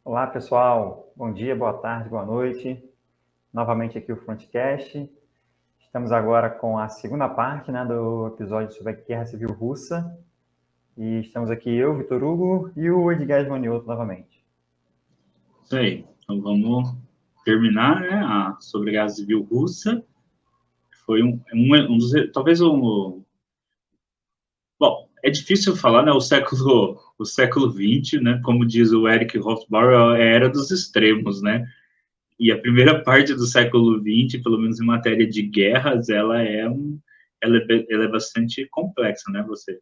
Olá, pessoal. Bom dia, boa tarde, boa noite. Novamente aqui o Frontcast. Estamos agora com a segunda parte, né, do episódio sobre a Guerra Civil Russa. E estamos aqui eu, Vitor Hugo, e o Edgar Manioto novamente. Isso aí. Então vamos terminar, né, sobre a Guerra Civil Russa. Foi um dos, talvez um, bom, é difícil falar, né, o século XX, né, como diz o Eric Hofbauer, é a era dos extremos, né, e a primeira parte do século XX, pelo menos em matéria de guerras, ela é bastante complexa, né, você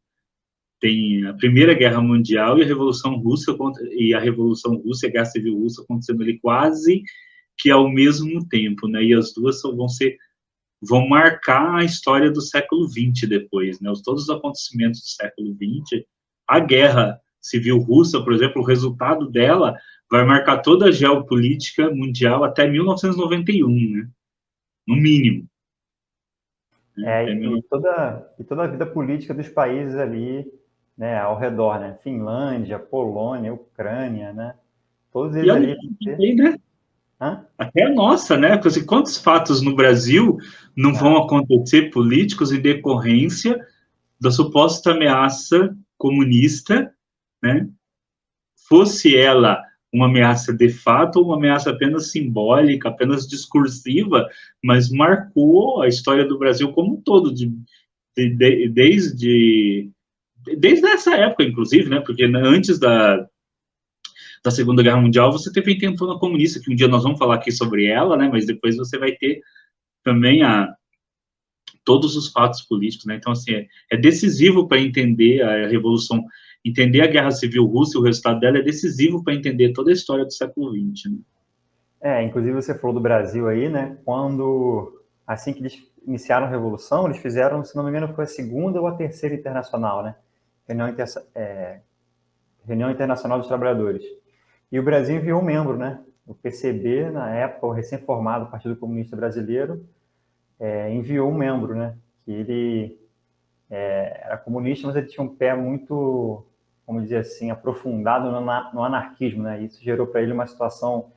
tem a Primeira Guerra Mundial e a Revolução Russa, e a Revolução Russa e a Guerra Civil Russa acontecendo ali quase que ao mesmo tempo, né? E as duas vão marcar a história do século XX depois, né? Todos os acontecimentos do século XX, a Guerra Civil Russa, por exemplo, o resultado dela vai marcar toda a geopolítica mundial até 1991, né? No mínimo. Né? Até E toda a vida política dos países ali, né, ao redor, né? Finlândia, Polônia, Ucrânia, né? Todos E eles olha ali vão ter... aí, né? Hã? Até a nossa, né? Porque, assim, quantos fatos no Brasil não vão Ah, acontecer políticos em decorrência da suposta ameaça comunista, né? Fosse ela uma ameaça de fato ou uma ameaça apenas simbólica, apenas discursiva, mas marcou a história do Brasil como um todo, desde essa época, inclusive, né? Porque antes da Segunda Guerra Mundial você teve a intentona comunista, que um dia nós vamos falar aqui sobre ela, né? Mas depois você vai ter também todos os fatos políticos, né? Então, assim, é decisivo para entender a Revolução, entender a Guerra Civil Russa e o resultado dela é decisivo para entender toda a história do século XX, né? inclusive você falou do Brasil aí, né? Assim que eles iniciaram a Revolução, eles fizeram, se não me engano, foi a segunda ou a terceira internacional, né? Reunião, Inter... Reunião Internacional dos Trabalhadores. E o Brasil enviou um membro, né? O PCB, na época, o recém-formado Partido Comunista Brasileiro, enviou um membro, né? Que ele era comunista, mas ele tinha um pé muito, vamos dizer assim, aprofundado no anarquismo, né? Isso gerou para ele uma situação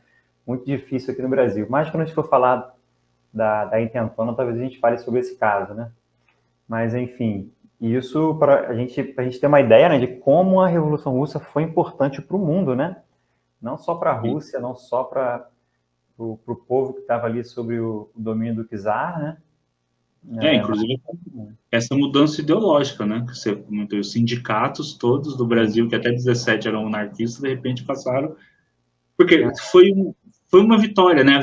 muito difícil aqui no Brasil. Mas quando a gente for falar da intentona, talvez a gente fale sobre esse caso, né? Mas, enfim, isso para a gente ter uma ideia, né, de como a Revolução Russa foi importante para o mundo, né? Não só para a Rússia, não só para o povo que estava ali sob o domínio do czar, né? Mas, Inclusive essa mudança ideológica, né? Que você comentou, os sindicatos todos do sim, Brasil, que até 17 eram anarquistas, de repente passaram, porque foi uma vitória, né?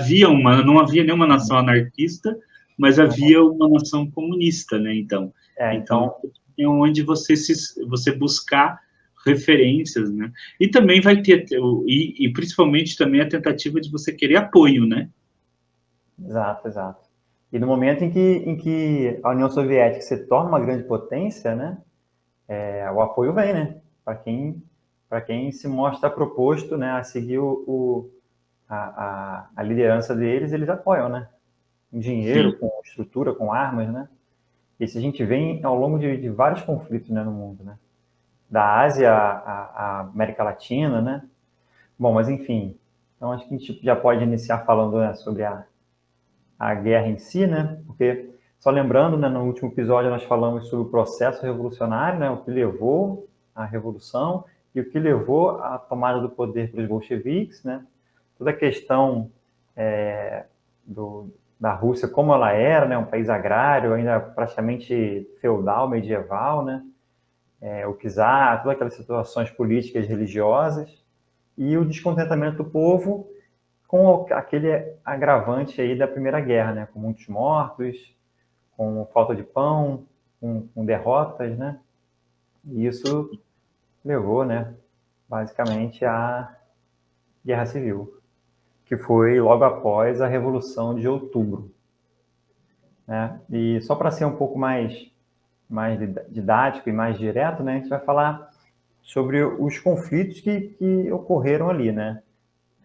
Não havia nenhuma nação anarquista, mas havia uma nação comunista, né? Então então, é onde você buscar referências, né? E também vai ter e principalmente também a tentativa de você querer apoio, né? exato, exato. E no momento em que a União Soviética se torna uma grande potência, né? O apoio vem, né? Para quem se mostra proposto, né, a seguir a liderança deles, eles apoiam, né? Com dinheiro, Sim, com estrutura, com armas, né? Isso a gente vê ao longo de vários conflitos, né, no mundo, né? Da Ásia à América Latina, né? Bom, mas enfim, então acho que a gente já pode iniciar falando, né, sobre a guerra em si, né? Porque, só lembrando, né, no último episódio nós falamos sobre o processo revolucionário, né, o que levou à revolução e o que levou à tomada do poder pelos bolcheviques, né? Toda a questão da Rússia, como ela era, né, um país agrário, ainda praticamente feudal, medieval, né? O czar, todas aquelas situações políticas religiosas e o descontentamento do povo com aquele agravante aí da Primeira Guerra, né? Com muitos mortos, com falta de pão, com derrotas, né? E isso levou, né, basicamente à Guerra Civil, que foi logo após a Revolução de Outubro, né? E só para ser um pouco mais didático e mais direto, né, a gente vai falar sobre os conflitos que ocorreram ali, né?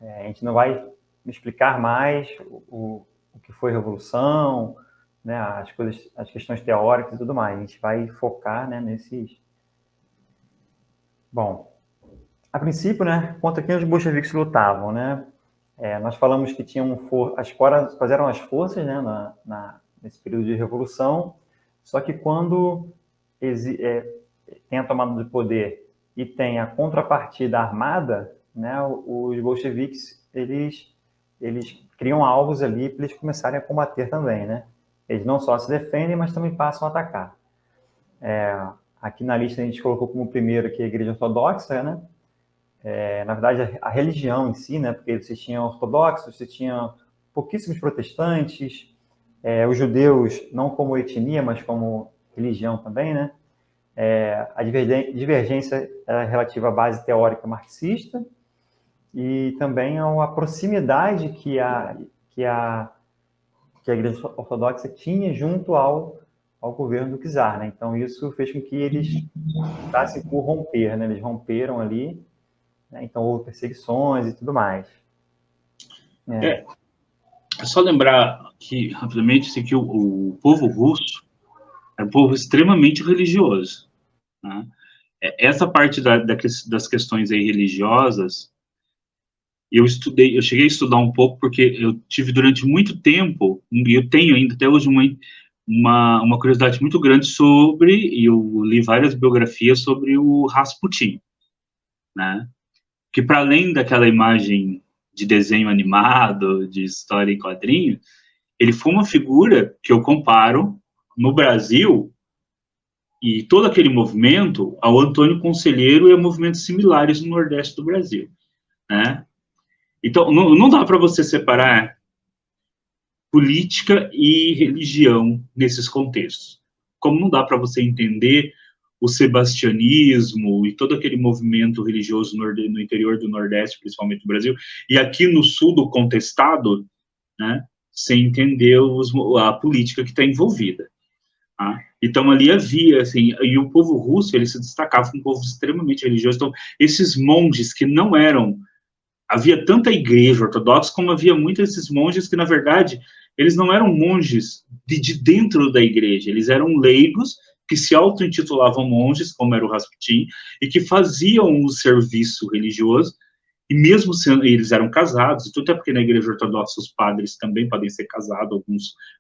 A gente não vai explicar mais o que foi revolução, né, as questões teóricas e tudo mais. A gente vai focar, né, nesses. Bom, A princípio, né, contra quem os bolcheviques lutavam, né? Nós falamos que tinham quais eram as forças, né, nesse período de revolução, só que quando tem a tomada de poder e tem a contrapartida armada, né, os bolcheviques, eles criam alvos ali para eles começarem a combater também, né? Eles não só se defendem, mas também passam a atacar. Aqui na lista a gente colocou como primeiro aqui a Igreja Ortodoxa, né? Na verdade, a religião em si, né? Porque você tinha ortodoxos, você tinha pouquíssimos protestantes, os judeus não como etnia, mas como religião também, né? A divergência era relativa à base teórica marxista e também a proximidade que a Igreja Ortodoxa tinha junto ao governo do czar, né? Então isso fez com que eles optassem por romper, né? Eles romperam ali, né? Então houve perseguições e tudo mais. É só lembrar que, rapidamente, que o povo russo é um povo extremamente religioso, né? Essa parte das questões aí religiosas, eu cheguei a estudar um pouco porque eu tive durante muito tempo, e eu tenho ainda até hoje uma curiosidade muito grande sobre, e eu li várias biografias sobre o Rasputin, né? Que para além daquela imagem de desenho animado, de história em quadrinho, ele foi uma figura que eu comparo no Brasil e todo aquele movimento ao Antônio Conselheiro e a movimentos similares no Nordeste do Brasil, né? Então, não dá para você separar política e religião nesses contextos. Como não dá para você entender o sebastianismo e todo aquele movimento religioso no interior do Nordeste, principalmente do Brasil, e aqui no sul do contestado, né, sem entender a política que está envolvida. Tá? Então, ali havia, assim, e o povo russo, ele se destacava como um povo extremamente religioso. Então, esses monges que não eram... Havia tanta igreja ortodoxa, como havia muitos desses monges que, na verdade, eles não eram monges de dentro da igreja, eles eram leigos que se auto-intitulavam monges, como era o Rasputin, e que faziam o serviço religioso, e mesmo sendo, eles eram casados, e tudo é porque na igreja ortodoxa os padres também podem ser casados,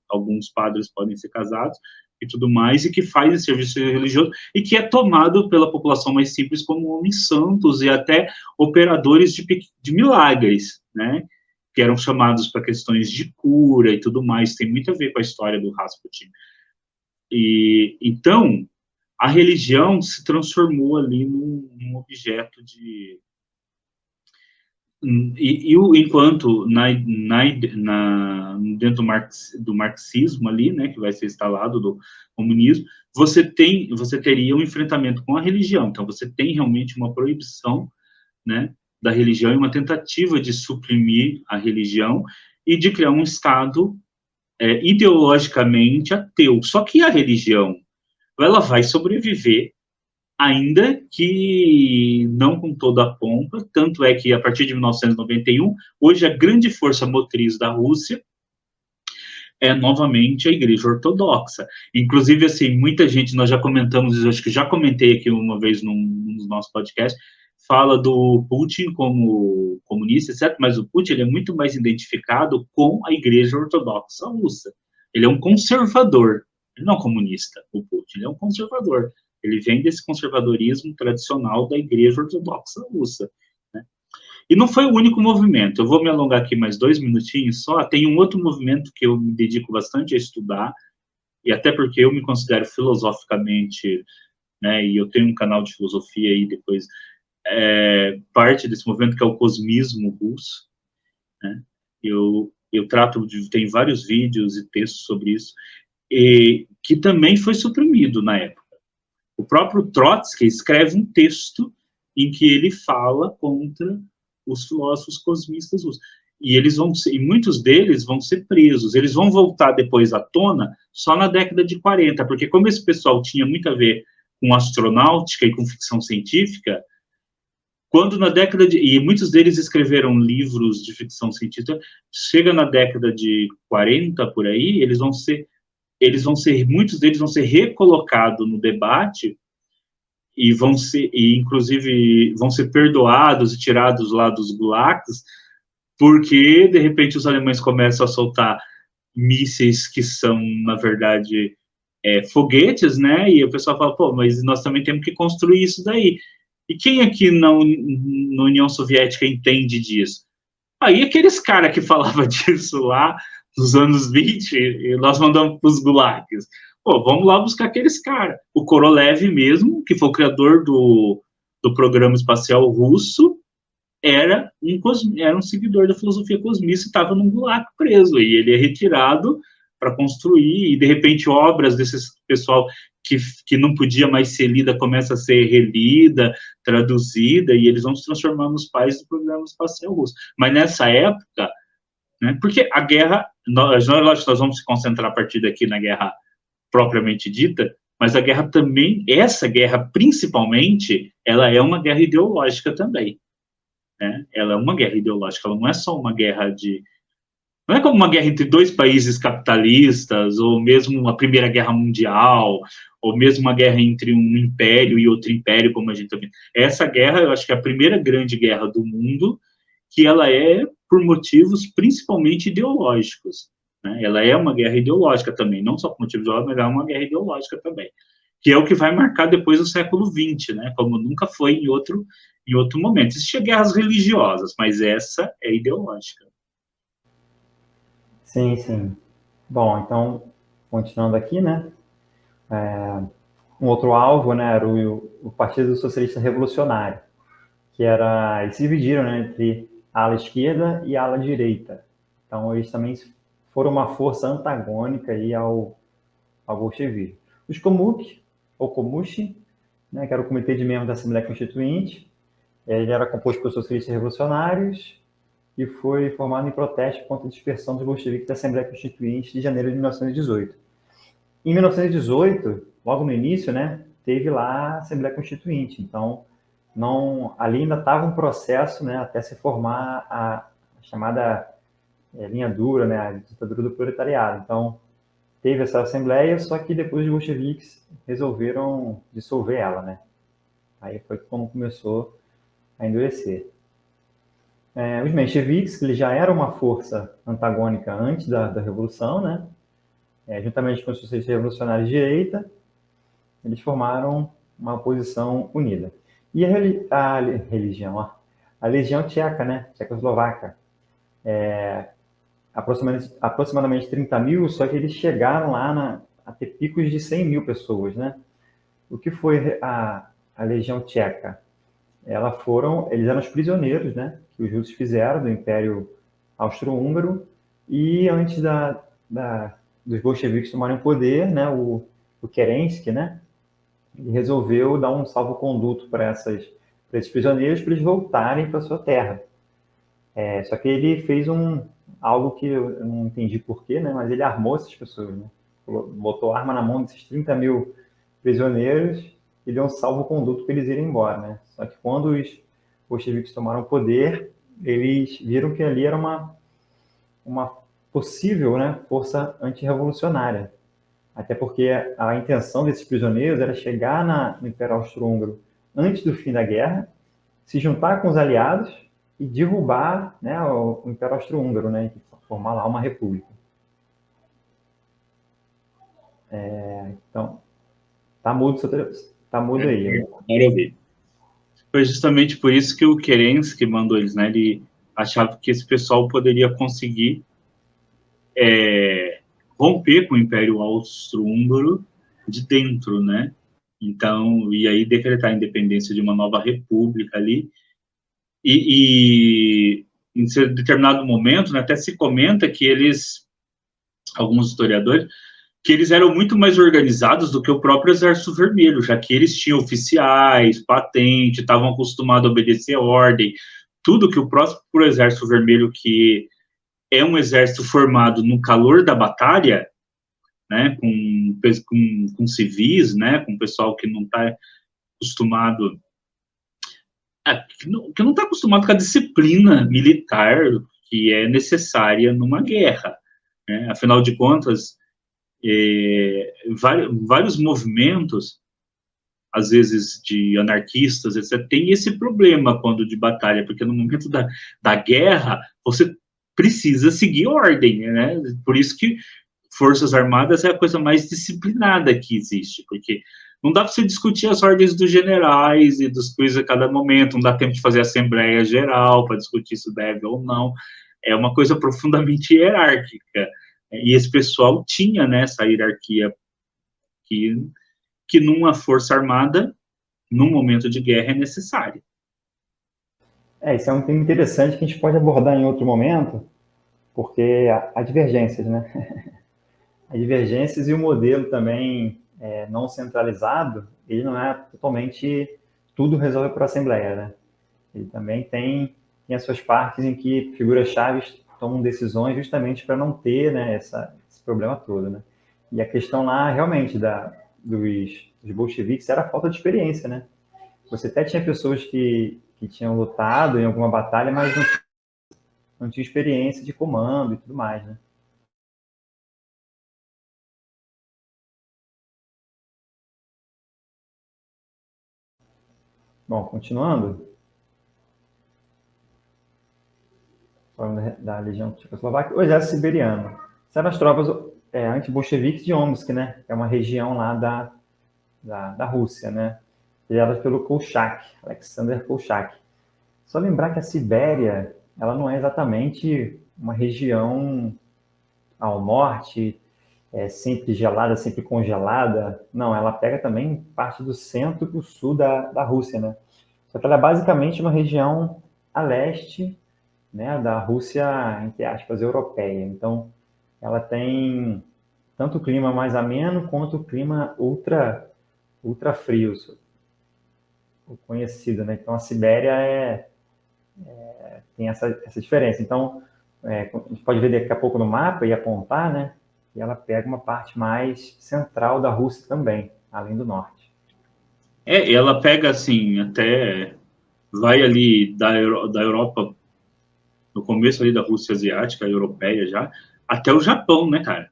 alguns padres podem ser casados, e tudo mais, e que faz esse serviço religioso, e que é tomado pela população mais simples como homens santos, e até operadores de milagres, né, que eram chamados para questões de cura e tudo mais, tem muito a ver com a história do Rasputin. E, então, a religião se transformou ali num objeto de... enquanto dentro do marxismo ali, né, que vai ser instalado do comunismo, você teria um enfrentamento com a religião. Então, você tem realmente uma proibição, né, da religião e uma tentativa de suprimir a religião e de criar um Estado ideologicamente ateu. Só que a religião, ela vai sobreviver, ainda que não com toda a pompa, tanto é que a partir de 1991, hoje a grande força motriz da Rússia é novamente a Igreja Ortodoxa. Inclusive, assim, muita gente, nós já comentamos, acho que já comentei aqui uma vez num dos nossos podcasts, fala do Putin como comunista, etc., mas o Putin ele é muito mais identificado com a Igreja Ortodoxa Russa. Ele é um conservador, ele não é um comunista, o Putin, ele é um conservador. Ele vem desse conservadorismo tradicional da Igreja Ortodoxa Russa. Né? E não foi o único movimento. Eu vou me alongar aqui mais 2 minutinhos só. Tem um outro movimento que eu me dedico bastante a estudar, e até porque eu me considero filosoficamente, né, e eu tenho um canal de filosofia aí depois, parte desse movimento que é o cosmismo russo. Né? Eu trato tem vários vídeos e textos sobre isso, e que também foi suprimido na época. O próprio Trotsky escreve um texto em que ele fala contra os filósofos cosmistas russos. E muitos deles vão ser presos. Eles vão voltar depois à tona só na década de 40, porque como esse pessoal tinha muito a ver com astronáutica e com ficção científica, quando na década de... E muitos deles escreveram livros de ficção científica, chega na década de 40, por aí, muitos deles vão ser recolocados no debate e inclusive vão ser perdoados e tirados lá dos gulags, porque de repente os alemães começam a soltar mísseis que são, na verdade, foguetes, né? E o pessoal fala, pô, mas nós também temos que construir isso daí. E quem aqui na União Soviética entende disso? Aí aqueles caras que falavam disso lá nos anos 20, e nós mandamos para os gulags. Pô, vamos lá buscar aqueles caras. O Korolev mesmo, que foi o criador do programa espacial russo, era um seguidor da filosofia cosmista e estava num gulag preso. E ele é retirado para construir, e de repente obras desse pessoal que não podia mais ser lida começa a ser relida, traduzida, e eles vão se transformar nos pais do programa espacial russo. Mas nessa época, né, porque a guerra, nós vamos se concentrar a partir daqui na guerra propriamente dita, mas a guerra também, essa guerra principalmente, ela é uma guerra ideológica também. Né? Ela é uma guerra ideológica, ela não é só uma guerra não é como uma guerra entre dois países capitalistas, ou mesmo uma Primeira Guerra Mundial, ou mesmo uma guerra entre um império e outro império, como a gente também. Essa guerra, eu acho que é a primeira grande guerra do mundo, que ela é por motivos principalmente ideológicos. Né? Ela é uma guerra ideológica também, não só por motivos ideológicos, mas é uma guerra ideológica também. Que é o que vai marcar depois o século XX, né? Como nunca foi em outro momento. Existem guerras religiosas, mas essa é ideológica. Sim, sim. Bom, então, continuando aqui, né? Um outro alvo, né, era o Partido Socialista Revolucionário, que era, eles se dividiram, né, entre a ala esquerda e a ala direita. Então, eles também foram uma força antagônica aí ao bolchevismo. Os Komuk, ou Komushi, né, que era o Comitê de Membros da Assembleia Constituinte, ele era composto por socialistas revolucionários e foi formado em protesto contra a dispersão dos bolcheviques da Assembleia Constituinte de janeiro de 1918. Em 1918, logo no início, né, teve lá a Assembleia Constituinte. Então, ali ainda estava um processo, né, até se formar a chamada linha dura, né, a ditadura do proletariado. Então, teve essa Assembleia, só que depois os bolcheviques resolveram dissolver ela, né. Aí foi quando começou a endurecer. Os mencheviques, que eles já eram uma força antagônica antes da Revolução, né, juntamente com os socialistas revolucionários de direita, eles formaram uma oposição unida. E a religião, ó, a Legião Tcheca, né, Tchecoslovaca, aproximadamente 30 mil, só que eles chegaram lá a ter picos de 100 mil pessoas, né? O que foi a Legião Tcheca? Eles eram os prisioneiros, né, que os russos fizeram do Império Austro-Húngaro, e antes dos bolcheviques tomarem o poder, né, o Kerensky, né, ele resolveu dar um salvo-conduto para esses prisioneiros, para eles voltarem para sua terra. Só que ele fez algo que eu não entendi porquê, né, mas ele armou essas pessoas, né, botou arma na mão desses 30 mil prisioneiros e deu um salvo-conduto para eles irem embora. Né. Só que quando os bolcheviques tomaram o poder, eles viram que ali era uma possível, né, força antirrevolucionária. Até porque a intenção desses prisioneiros era chegar no Império Austro-Húngaro antes do fim da guerra, se juntar com os aliados e derrubar, né, o Império Austro-Húngaro, né, e formar lá uma república. Então, tá mudo aí. Agora eu vi. Foi justamente por isso que o Kerensky mandou eles, né? Ele achava que esse pessoal poderia conseguir romper com o Império Austro-Húngaro de dentro, né? Então, e aí decretar a independência de uma nova república ali. E em determinado momento, né, até se comenta que alguns historiadores, que eles eram muito mais organizados do que o próprio Exército Vermelho, já que eles tinham oficiais, patente, estavam acostumados a obedecer a ordem, tudo que o próprio Exército Vermelho, que é um exército formado no calor da batalha, né, com civis, né, com pessoal que não está acostumado, que não está acostumado com a disciplina militar que é necessária numa guerra. Né? Afinal de contas, vários movimentos às vezes, de anarquistas, etc., tem esse problema quando de batalha, porque no momento da guerra, você precisa seguir ordem, né? Por isso que Forças Armadas é a coisa mais disciplinada que existe, porque não dá para você discutir as ordens dos generais e das coisas a cada momento, não dá tempo de fazer assembleia geral para discutir se deve ou não. É uma coisa profundamente hierárquica. E esse pessoal tinha, né, essa hierarquia que numa força armada, num momento de guerra, é necessária. Isso é um tema interessante que a gente pode abordar em outro momento, porque há divergências, né? Há divergências e o modelo também não centralizado, ele não é totalmente tudo resolve por assembleia, né? Ele também tem as suas partes em que figuras-chave tomam decisões justamente para não ter, né, esse problema todo, né? E a questão lá, realmente, dos bolcheviques era a falta de experiência, né? Você até tinha pessoas que tinham lutado em alguma batalha, mas não tinha experiência de comando e tudo mais, né? Bom, continuando, falando da Legião Tchecoslováquia, o Exército Siberiano. Essas eram as tropas anti-bolcheviques de Omsk, né? Que é uma região lá da Rússia, né? Criadas pelo Kolchak, Alexander Kolchak. Só lembrar que a Sibéria, ela não é exatamente uma região ao norte, sempre gelada, sempre congelada. Não, ela pega também parte do centro para o sul da Rússia, né? Só que ela é basicamente uma região a leste, né, da Rússia, entre aspas, europeia. Então, ela tem tanto o clima mais ameno quanto o clima ultra frio, o conhecido, né? Então, a Sibéria tem essa diferença. Então, a gente pode ver daqui a pouco no mapa e apontar, né? E ela pega uma parte mais central da Rússia também, além do norte. Ela pega, assim, até vai ali da Europa, no começo ali da Rússia asiática, europeia já, até o Japão, né, cara?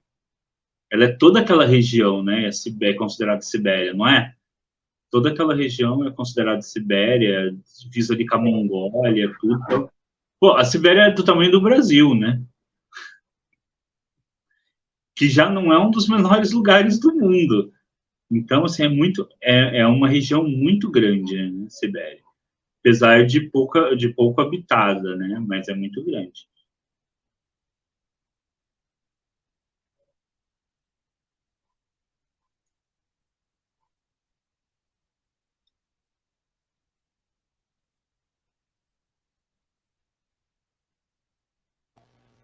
Ela é toda aquela região, né? É considerada Sibéria, não é? Toda aquela região é considerada Sibéria, divisa ali com a Mongólia, tudo. Então, pô, a Sibéria é do tamanho do Brasil, né? Que já não é um dos menores lugares do mundo. Então, assim, é uma região muito grande, né, Sibéria. Apesar de pouco habitada, né? Mas é muito grande.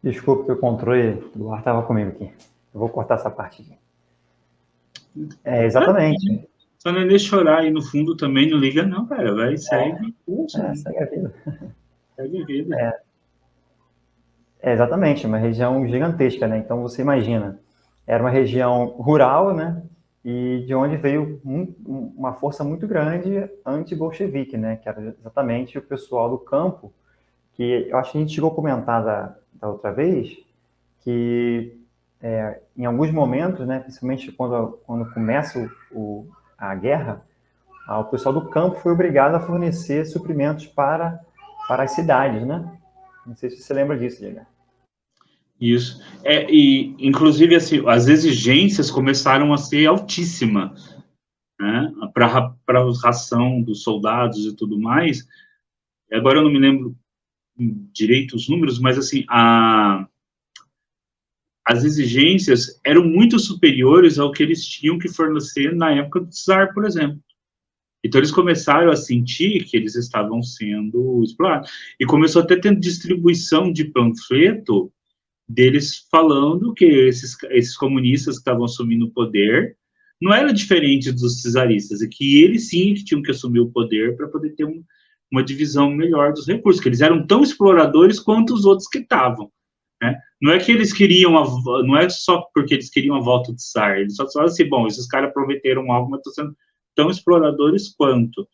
Desculpa que o controle do ar estava comigo aqui. Eu vou cortar essa parte aqui. Exatamente. Só não deixa chorar aí no fundo também, não liga não, cara. Vai, segue. Segue a vida. Segue a vida. Exatamente, uma região gigantesca, né? Então você imagina, era uma região rural, né? E de onde veio uma força muito grande anti-bolchevique, né? Que era exatamente o pessoal do campo, que eu acho que a gente chegou a comentar da outra vez, que em alguns momentos, né? Principalmente quando começa a guerra, o pessoal do campo foi obrigado a fornecer suprimentos para as cidades, né? Não sei se você lembra disso, Diego. Isso. E, inclusive, assim, as exigências começaram a ser altíssimas, né? Para a ração dos soldados e tudo mais. Agora eu não me lembro direito os números, mas, assim, as exigências eram muito superiores ao que eles tinham que fornecer na época do czar, por exemplo. Então, eles começaram a sentir que eles estavam sendo explorados. E começou até tendo distribuição de panfleto deles falando que esses comunistas que estavam assumindo o poder não era diferente dos czaristas, e que eles sim que tinham que assumir o poder para poder ter uma divisão melhor dos recursos, que eles eram tão exploradores quanto os outros que estavam. Né? Não é que eles queriam, não é só porque eles queriam a volta do Tsar, eles só falaram assim, bom, esses caras prometeram algo, mas estão sendo tão exploradores quanto.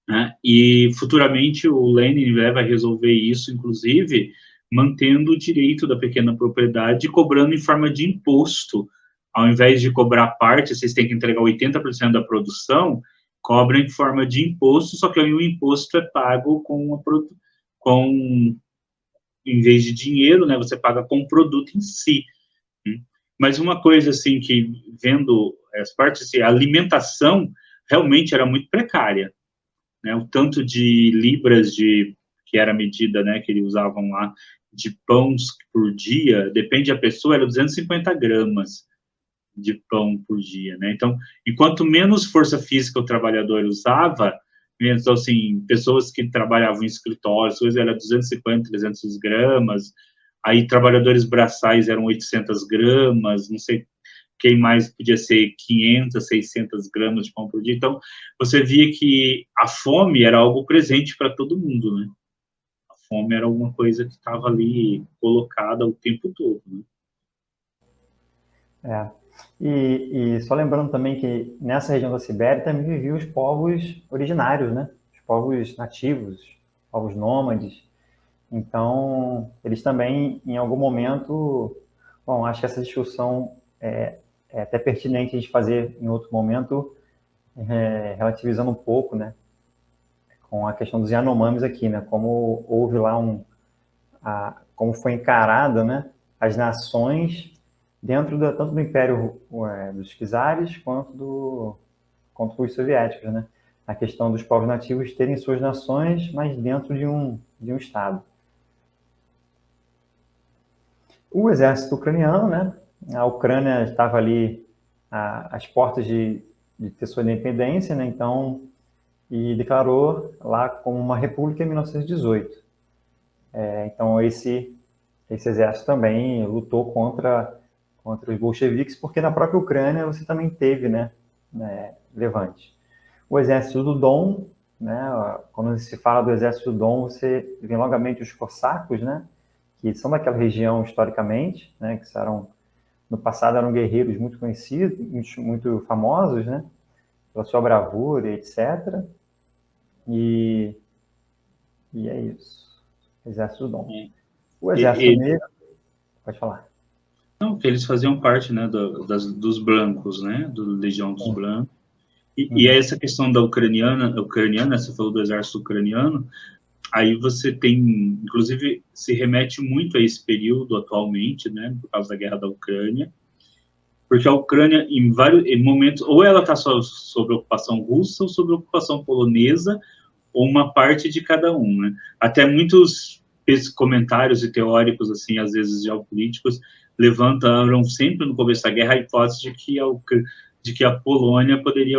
Né? E futuramente o Lenin vai resolver isso, inclusive, mantendo o direito da pequena propriedade e cobrando em forma de imposto ao invés de cobrar parte, vocês têm que entregar 80% da produção, cobra em forma de imposto, só que aí o imposto é pago com em vez de dinheiro, né, você paga com o produto em si. Mas uma coisa, assim, que vendo as partes, assim, a alimentação realmente era muito precária, né, o tanto de libras que era a medida, né, que eles usavam lá, de pães por dia, depende da pessoa, era 250 gramas de pão por dia, né? Então, enquanto menos força física o trabalhador usava, então, assim, pessoas que trabalhavam em escritórios, coisa era 250, 300 gramas, aí trabalhadores braçais eram 800 gramas, não sei quem mais podia ser 500, 600 gramas de pão por dia. Então, você via que a fome era algo presente para todo mundo, né? A fome era alguma coisa que estava ali colocada o tempo todo, né? É. E só lembrando também que nessa região da Sibéria também viviam os povos originários, né? Os povos nativos, povos nômades. Então, eles também, em algum momento, bom, acho que essa discussão é até pertinente a gente fazer em outro momento, relativizando um pouco, né, com a questão dos Yanomamis aqui, né, como houve lá como foi encarada, né, as nações dentro tanto do Império dos Czares quanto dos soviéticos, né, a questão dos povos nativos terem suas nações, mas dentro de um Estado. O exército ucraniano, né? A Ucrânia estava ali às portas de ter sua independência, né? Então, e declarou lá como uma república em 1918. Então, esse exército também lutou contra os bolcheviques, porque na própria Ucrânia você também teve, né, levante. O exército do Dom, né? Quando se fala do exército do Dom, você vem logo à mente os cossacos, né? Que são daquela região historicamente, né, que no passado eram guerreiros muito conhecidos, muito famosos, né, pela sua bravura, etc. E, e é isso. Exército do Dom. O Exército E, Negro, pode falar. não, que eles faziam parte, né, dos brancos, né, do Legião dos Sim. Brancos. E Uhum. essa questão da ucraniana, você falou do exército ucraniano, aí você tem, inclusive, se remete muito a esse período atualmente, né, por causa da guerra da Ucrânia, porque a Ucrânia, em vários momentos, ou ela está sob ocupação russa ou sob ocupação polonesa, ou uma parte de cada um, né? Até muitos comentários e teóricos, assim, às vezes geopolíticos, levantaram sempre no começo da guerra a hipótese de que a Polônia poderia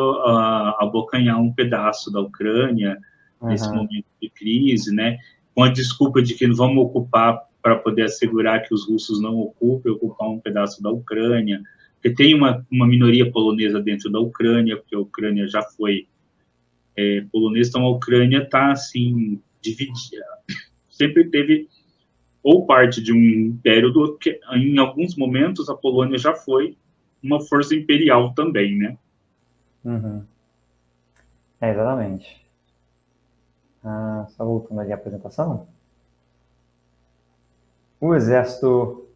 abocanhar um pedaço da Ucrânia nesse Uhum. momento de crise, né? Com a desculpa de que vamos ocupar para poder assegurar que os russos não ocupar um pedaço da Ucrânia, porque tem uma minoria polonesa dentro da Ucrânia, porque a Ucrânia já foi polonesa, então a Ucrânia está, assim, dividida. Sempre teve ou parte de um império, que em alguns momentos a Polônia já foi uma força imperial também, né? Uhum. Exatamente. Só voltando ali à apresentação. O Exército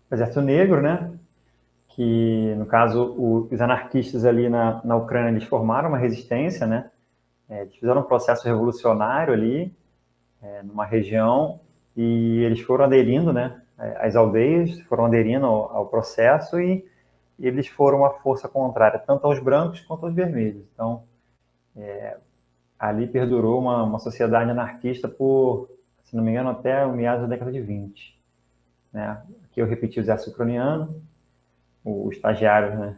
Negro, né? Que, no caso, os anarquistas ali na Ucrânia, eles formaram uma resistência, né? Eles fizeram um processo revolucionário ali, numa região, e eles foram aderindo, né? As aldeias foram aderindo ao processo e eles foram uma força contrária, tanto aos brancos quanto aos vermelhos. Então, ali perdurou uma sociedade anarquista por, se não me engano, até o meados da década de 20. Né? Aqui eu repeti o exército ucraniano, o estagiário, né?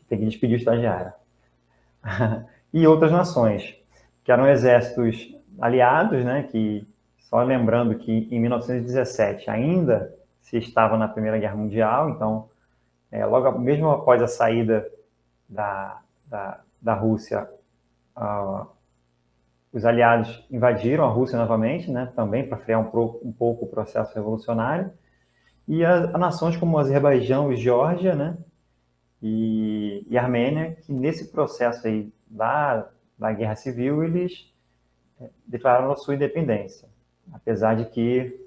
Tem que despedir o estagiário. E outras nações, que eram exércitos aliados, né? Que, só lembrando que em 1917 ainda se estava na Primeira Guerra Mundial, então, logo mesmo após a saída da Rússia, os aliados invadiram a Rússia novamente, né, também para frear um pouco o processo revolucionário, e nações como Azerbaijão e Geórgia, né, e Armênia, que nesse processo aí da Guerra Civil, eles declararam a sua independência, apesar de que,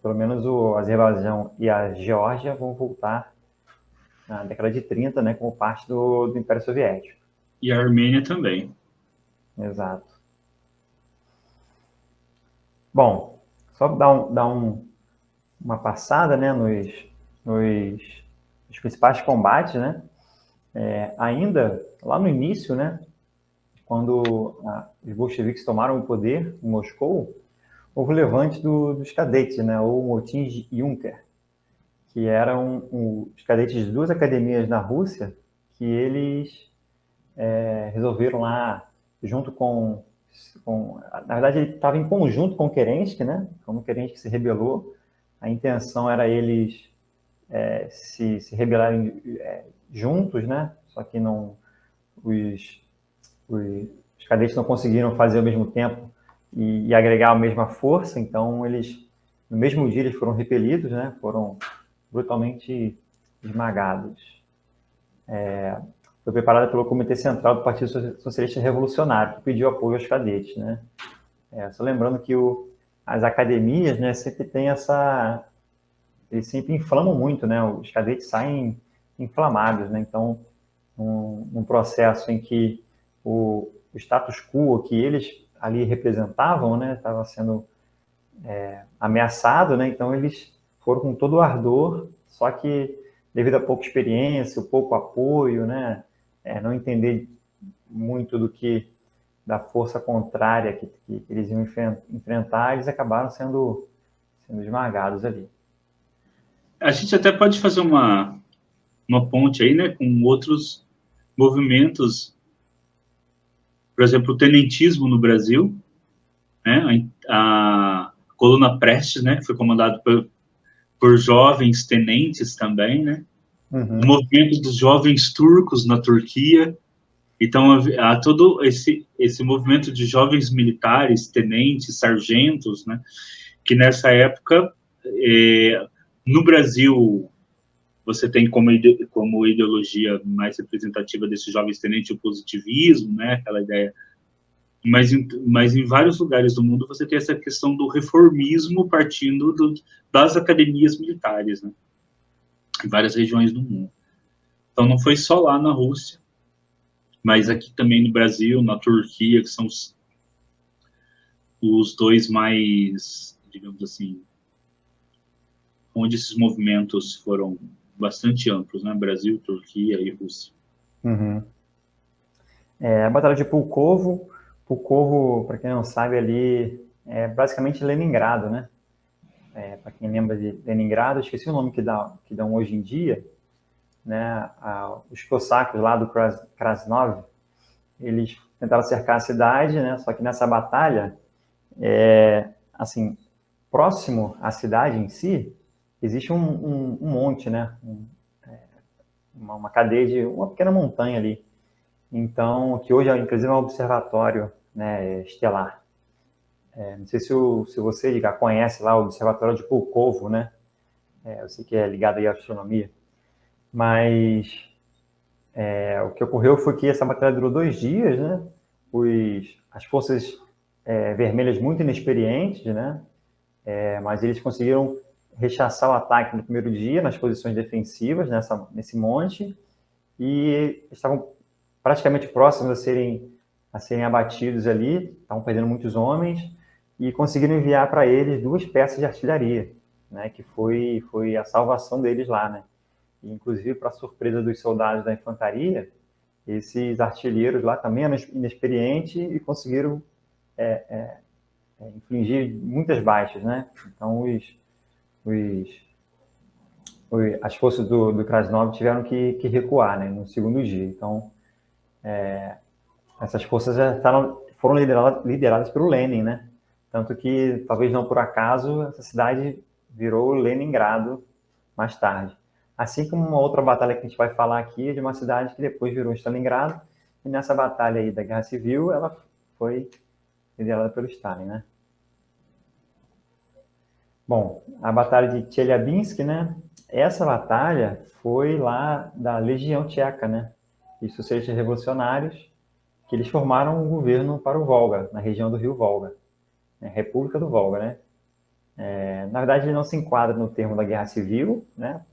pelo menos o Azerbaijão e a Geórgia vão voltar na década de 30, né, como parte do Império Soviético. E a Armênia também. Exato. Bom, só dar uma passada, né, nos principais combates, né? Ainda lá no início, né, quando os bolcheviques tomaram o poder em Moscou, houve o levante dos cadetes, né, ou motim de Junker, que eram os cadetes de duas academias na Rússia, que eles resolveram lá, junto na verdade, ele estava em conjunto com o Kerensky, né? Como o Kerensky se rebelou, a intenção era eles se rebelarem juntos, né? Só que não, os, os cadetes não conseguiram fazer ao mesmo tempo e agregar a mesma força, então eles, no mesmo dia, eles foram repelidos, né? Foram brutalmente esmagados. Foi preparada pelo Comitê Central do Partido Socialista Revolucionário, que pediu apoio aos cadetes, né? Só lembrando que as academias, né, sempre tem eles sempre inflamam muito, né? Os cadetes saem inflamados, né? Então, um processo em que o status quo que eles ali representavam, né, estava sendo ameaçado, né? Então eles foram com todo o ardor, só que devido a pouca experiência, o pouco apoio, né, não entender muito da força contrária que eles iam enfrentar, eles acabaram sendo esmagados ali. A gente até pode fazer uma ponte aí, né, com outros movimentos, por exemplo, o tenentismo no Brasil, né, a Coluna Prestes, né, que foi comandado por jovens tenentes também, né, o movimento dos jovens turcos na Turquia. Então, há todo esse movimento de jovens militares, tenentes, sargentos, né, que nessa época, no Brasil, você tem como ideologia mais representativa desses jovens tenentes o positivismo, né, aquela ideia. Mas em vários lugares do mundo você tem essa questão do reformismo partindo das academias militares, né, em várias regiões do mundo. Então, não foi só lá na Rússia, mas aqui também no Brasil, na Turquia, que são os dois mais, digamos assim, onde esses movimentos foram bastante amplos, né? Brasil, Turquia e Rússia. Uhum. A Batalha de Pulkovo, para quem não sabe, ali é basicamente Leningrado, né? Para quem lembra de Leningrado, esqueci o nome que dão hoje em dia, né? Os cossacos lá do Krasnov, eles tentaram cercar a cidade, né? Só que nessa batalha, assim, próximo à cidade em si, existe um monte, né? Uma cadeia uma pequena montanha ali. Então, que hoje, inclusive, é um observatório, né, estelar. Não sei se você já conhece lá o Observatório de Pulkovo, né? Eu sei que é ligado aí à astronomia. Mas o que ocorreu foi que essa batalha durou 2 dias, né? As forças vermelhas muito inexperientes, né? Mas eles conseguiram rechaçar o ataque no primeiro dia, nas posições defensivas, nesse monte, e estavam praticamente próximos a serem abatidos ali, estavam perdendo muitos homens, e conseguiram enviar para eles 2 peças de artilharia, né? Que foi a salvação deles lá, né? E, inclusive, para surpresa dos soldados da infantaria, esses artilheiros lá também eram inexperientes e conseguiram infligir muitas baixas, né? Então, as forças do Krasnov tiveram que recuar, né, no segundo dia. Então, essas forças já foram lideradas pelo Lenin, né? Tanto que, talvez não por acaso, essa cidade virou Leningrado mais tarde. Assim como uma outra batalha que a gente vai falar aqui é de uma cidade que depois virou Stalingrado, e nessa batalha aí da Guerra Civil, ela foi liderada pelo Stalin, né? Bom, a Batalha de Chelyabinsk, né? Essa batalha foi lá da Legião Tcheca, né? E socialistas revolucionários, que eles formaram um governo para o Volga, na região do rio Volga, né? República do Volga, né? Na verdade, ele não se enquadra no termo da Guerra Civil, né?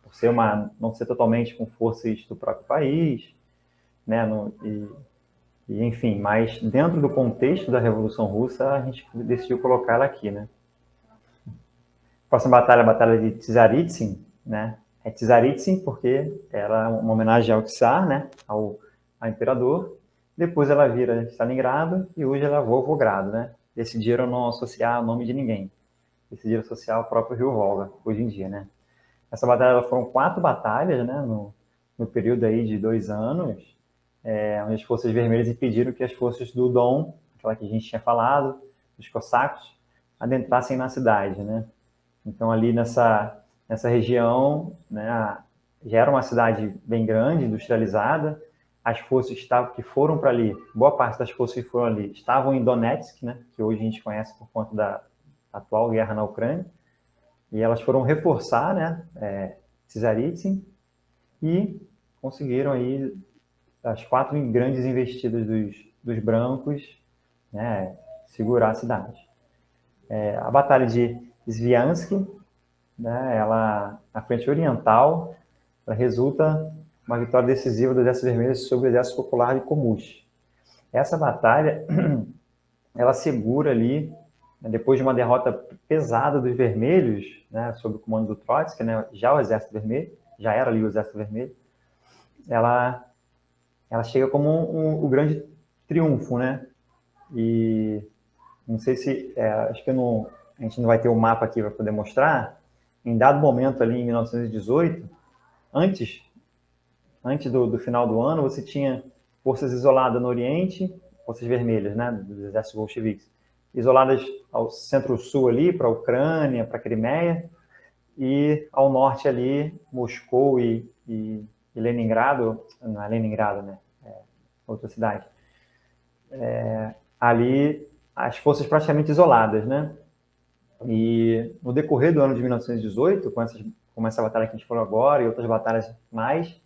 por ser não ser totalmente com forças do próprio país, né? Enfim, mas dentro do contexto da Revolução Russa, a gente decidiu colocar ela aqui, né? Próxima batalha, a Batalha de Tsaritsyn, né? É Tsaritsyn porque era uma homenagem ao Tsar, né? Ao imperador. Depois ela vira Stalingrado e hoje ela é Volgogrado, né? Decidiram não associar o nome de ninguém. Decidiram associar o próprio Rio Volga, hoje em dia, né? Essa batalha foram 4 batalhas, né? No período aí de 2 anos, onde as forças vermelhas impediram que as forças do Dom, aquela que a gente tinha falado, dos cossacos, adentrassem na cidade, né? Então, ali nessa região, né, já era uma cidade bem grande, industrializada. As forças que foram para ali, boa parte das forças que foram ali, estavam em Donetsk, né, que hoje a gente conhece por conta da atual guerra na Ucrânia. E elas foram reforçar, né, Tsaritsyn, e conseguiram aí as 4 grandes investidas dos brancos, né, segurar a cidade. A Batalha de Sviansk, né, na frente oriental, ela resulta uma vitória decisiva do Exército Vermelho sobre o Exército Popular de Komush. Essa batalha, ela segura ali, né, depois de uma derrota pesada dos vermelhos, né, sob o comando do Trotsky, né, já o Exército Vermelho, já era ali o Exército Vermelho, ela chega como o grande triunfo, né? E não sei se, acho que a gente não vai ter o mapa aqui para poder mostrar. Em dado momento ali em 1918, antes do final do ano, você tinha forças isoladas no Oriente, forças vermelhas, né, dos exércitos bolcheviques, isoladas ao centro-sul ali, para a Ucrânia, para a Crimeia, e ao norte ali, Moscou e Leningrado, não é Leningrado, né, outra cidade. Ali, as forças praticamente isoladas, né? E no decorrer do ano de 1918, com essa batalha que a gente falou agora e outras batalhas mais,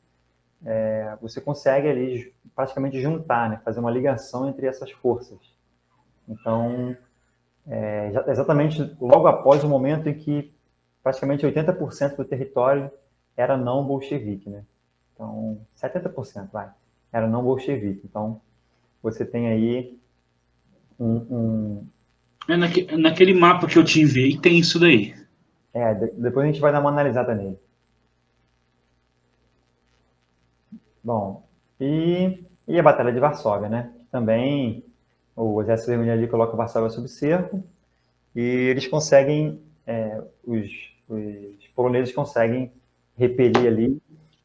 você consegue ali praticamente juntar, né? Fazer uma ligação entre essas forças. Então, exatamente logo após o momento em que praticamente 80% do território era não bolchevique, né? Então, 70%, era não bolchevique. Então, você tem aí Naquele mapa que eu te enviei, tem isso daí. Depois a gente vai dar uma analisada nele. Bom, e a Batalha de Varsóvia, né? Também o Exército Vermelho ali coloca Varsóvia sob cerco e eles conseguem, os poloneses conseguem repelir ali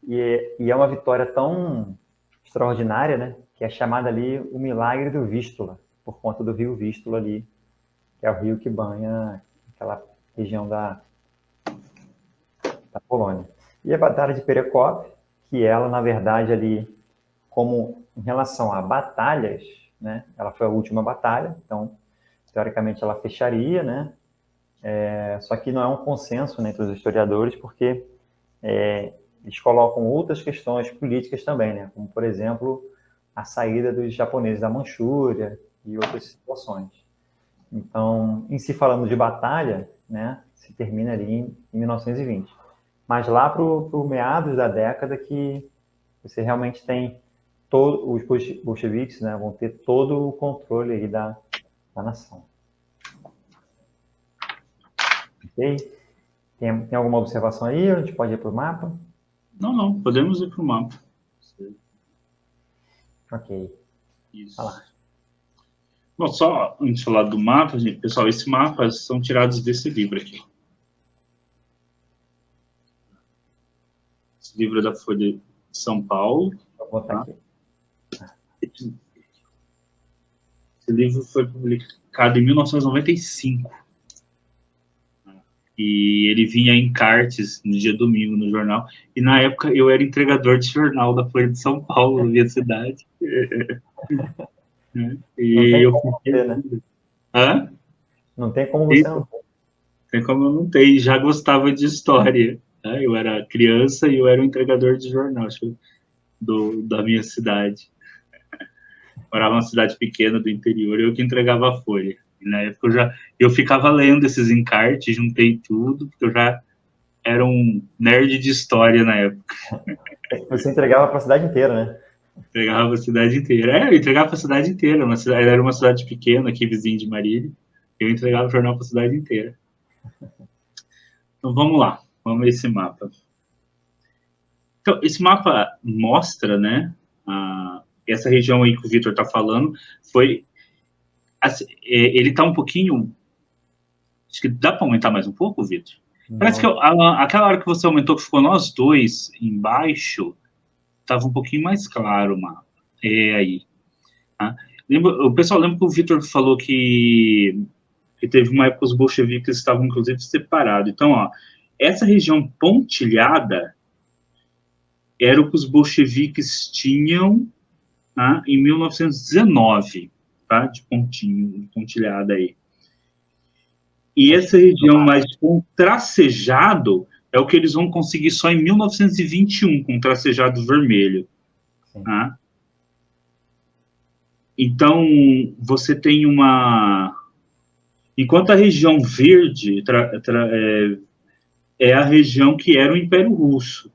e é uma vitória tão extraordinária, né? Que é chamada ali o Milagre do Vístula, por conta do rio Vístula ali, que é o rio que banha aquela região da Polônia. E a Batalha de Perekop, que ela, na verdade, ali, como em relação a batalhas, né, ela foi a última batalha, então, teoricamente, ela fecharia, né, só que não é um consenso, né, entre os historiadores, porque eles colocam outras questões políticas também, né, como, por exemplo, a saída dos japoneses da Manchúria e outras situações. Então, em se falando de batalha, né, se termina ali em 1920. Mas lá para o meados da década que você realmente tem os bolcheviques, né, vão ter todo o controle aí da nação. Ok? Tem alguma observação aí? A gente pode ir para o mapa? Não, podemos ir para o mapa. Ok. Isso. Vai lá. Bom, só antes de falar do mapa, gente, pessoal, esses mapas são tirados desse livro aqui. Esse livro é da Folha de São Paulo. Vou botar aqui. Esse livro foi publicado em 1995. E ele vinha em encartes no dia domingo no jornal. E na época eu era entregador de jornal da Folha de São Paulo, na minha cidade. E eu fiquei... né? Hã? Não tem como você não ter. Tem como eu não ter. Já gostava de história. Né? Eu era criança e eu era um entregador de jornal da minha cidade. Morava numa cidade pequena do interior, eu que entregava a Folha. E na época eu ficava lendo esses encartes, juntei tudo, porque eu já era um nerd de história na época. Você entregava para a cidade inteira, né? Entregava a cidade inteira. Eu entregava para a cidade inteira. Era uma cidade pequena aqui, vizinho de Marília. Eu entregava o jornal para a cidade inteira. Então vamos lá, vamos ver esse mapa. Então, esse mapa mostra, né, essa região aí que o Vitor está falando, ele está um pouquinho, acho que dá para aumentar mais um pouco, Vitor? Parece que aquela hora que você aumentou, que ficou nós dois embaixo, estava um pouquinho mais claro o mapa. É aí. Tá? O pessoal lembra que o Vitor falou que teve uma época que os bolcheviques estavam, inclusive, separados. Então, ó, essa região pontilhada era o que os bolcheviques tinham, tá, em 1919, tá, de pontilhada aí. E essa região mais com tracejado é o que eles vão conseguir só em 1921, com tracejado vermelho. Tá? Então, você tem uma... Enquanto a região verde é a região que era o Império Russo.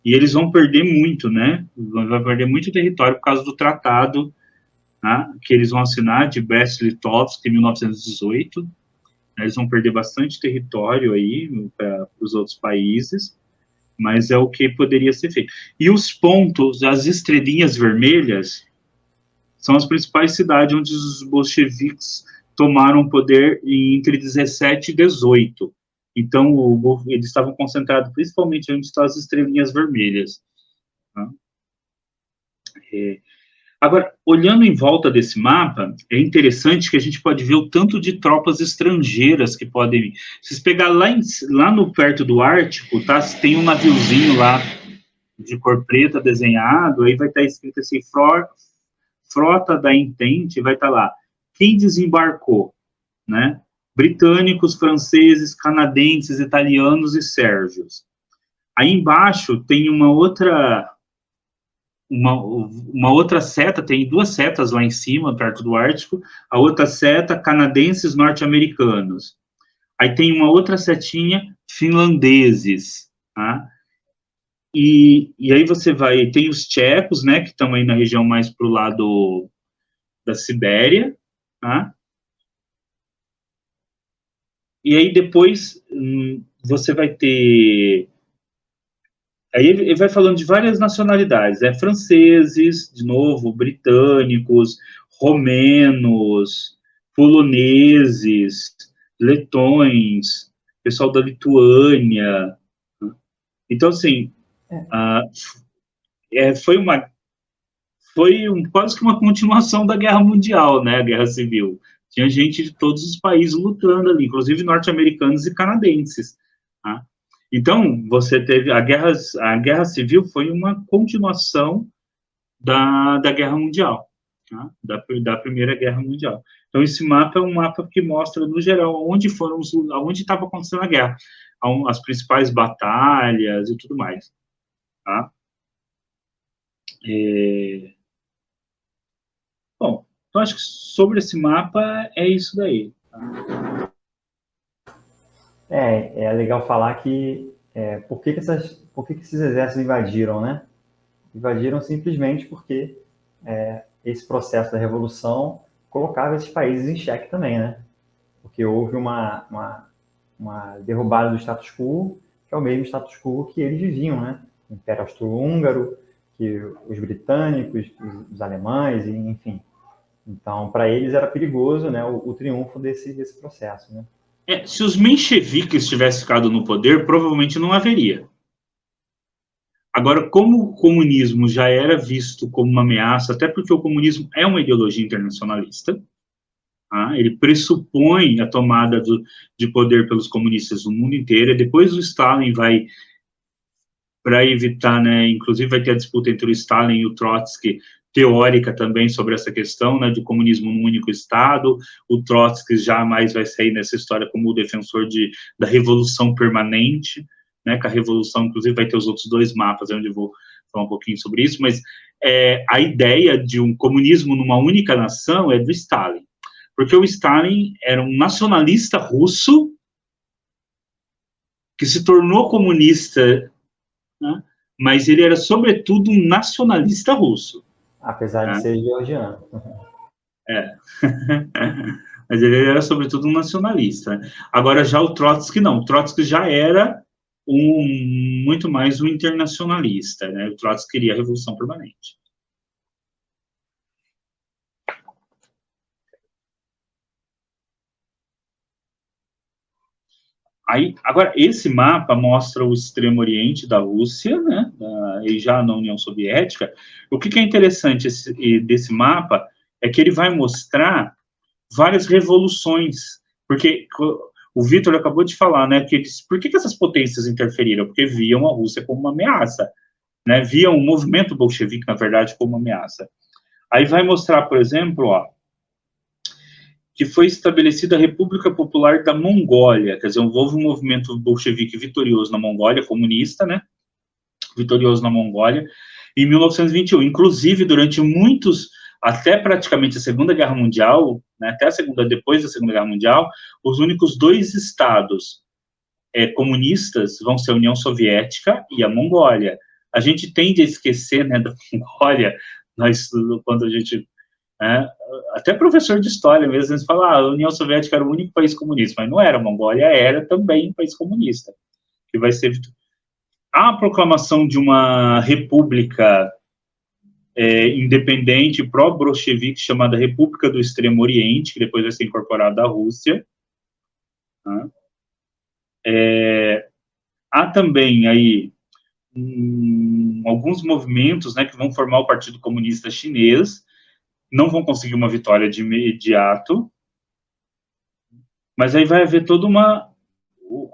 E eles vão perder muito, né? Vai perder muito território por causa do tratado, né, que eles vão assinar de Brest-Litovsk em 1918. Eles vão perder bastante território aí para os outros países, mas é o que poderia ser feito. E os pontos, as estrelinhas vermelhas, são as principais cidades onde os bolcheviques tomaram o poder entre 17 e 18. Então, eles estavam concentrados principalmente onde estão as estrelinhas vermelhas. Tá? Agora, olhando em volta desse mapa, é interessante que a gente pode ver o tanto de tropas estrangeiras que podem vir. Se vocês pegar lá no perto do Ártico, tá? Tem um naviozinho lá de cor preta desenhado, aí vai estar escrito assim, Frota da Entente, vai estar lá. Quem desembarcou? Né? Britânicos, franceses, canadenses, italianos e sérvios. Aí embaixo tem uma outra seta, tem duas setas lá em cima, perto do Ártico, a outra seta, canadenses norte-americanos. Aí tem uma outra setinha, finlandeses, tá? E aí você vai, tem os tchecos, né, que estão aí na região mais pro lado da Sibéria, tá? E aí depois você vai ter... Aí ele vai falando de várias nacionalidades, franceses, de novo, britânicos, romenos, poloneses, letões, pessoal da Lituânia. Então, assim, foi quase que uma continuação da Guerra Mundial, né, a Guerra Civil. Tinha gente de todos os países lutando ali, inclusive norte-americanos e canadenses. Tá? Então, você teve a Guerra Civil foi uma continuação da Guerra Mundial, tá? da Primeira Guerra Mundial. Então, esse mapa é um mapa que mostra, no geral, onde estava acontecendo a guerra, as principais batalhas e tudo mais. Tá? Bom, então acho que sobre esse mapa é isso daí. Tá? É legal falar que por que esses exércitos invadiram, né? Invadiram simplesmente porque esse processo da revolução colocava esses países em xeque também, né? Porque houve uma derrubada do status quo, que é o mesmo status quo que eles viviam, né? O Império Austro-Húngaro, que os britânicos, os alemães, enfim. Então, para eles era perigoso, né, o triunfo desse processo, né? Se os mencheviques tivessem ficado no poder, provavelmente não haveria. Agora, como o comunismo já era visto como uma ameaça, até porque o comunismo é uma ideologia internacionalista, tá? Ele pressupõe a tomada de poder pelos comunistas no mundo inteiro, e depois o Stalin vai, para evitar, né, inclusive vai ter a disputa entre o Stalin e o Trotsky, teórica também sobre essa questão, né, de comunismo num único Estado. O Trotsky jamais vai sair nessa história como o defensor da revolução permanente, né, que a revolução, inclusive, vai ter os outros dois mapas, onde eu vou falar um pouquinho sobre isso, mas a ideia de um comunismo numa única nação é do Stalin, porque o Stalin era um nacionalista russo que se tornou comunista, né? Mas ele era, sobretudo, um nacionalista russo. Apesar de ser georgiano. É. Mas ele era, sobretudo, um nacionalista. Agora, já o Trotsky, não. O Trotsky já era muito mais um internacionalista, né? O Trotsky queria a Revolução Permanente. Aí, agora, esse mapa mostra o extremo oriente da Rússia, né, e já na União Soviética. O que é interessante desse mapa é que ele vai mostrar várias revoluções, porque o Vitor acabou de falar, né, que por que essas potências interferiram? Porque viam a Rússia como uma ameaça, né, viam o movimento bolchevique, na verdade, como uma ameaça. Aí vai mostrar, por exemplo, ó, que foi estabelecida a República Popular da Mongólia, quer dizer, houve um movimento bolchevique vitorioso na Mongólia, comunista, né, vitorioso na Mongólia, em 1921. Inclusive, durante até praticamente a Segunda Guerra Mundial, né, depois da Segunda Guerra Mundial, os únicos dois estados comunistas vão ser a União Soviética e a Mongólia. A gente tende a esquecer, né, da Mongólia, quando a gente... até professor de história mesmo, eles falam, a União Soviética era o único país comunista, mas não era, a Mongólia era também um país comunista, que vai ser... A proclamação de uma república independente, pró-bolchevique, chamada República do Extremo Oriente, que depois vai ser incorporada à Rússia. Né? Há também aí alguns movimentos, né, que vão formar o Partido Comunista Chinês, não vão conseguir uma vitória de imediato, mas aí vai haver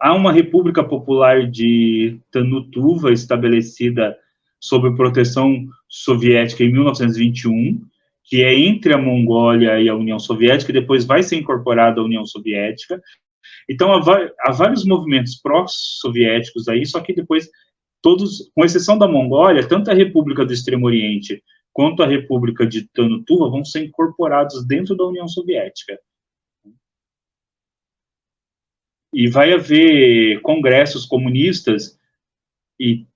há uma República Popular de Tanutuva estabelecida sob proteção soviética em 1921, que é entre a Mongólia e a União Soviética, e depois vai ser incorporada à União Soviética. Então, há vários movimentos pró-soviéticos aí, só que depois todos, com exceção da Mongólia, tanto a República do Extremo Oriente quanto a República de Tanutuva vão ser incorporados dentro da União Soviética. E vai haver congressos comunistas e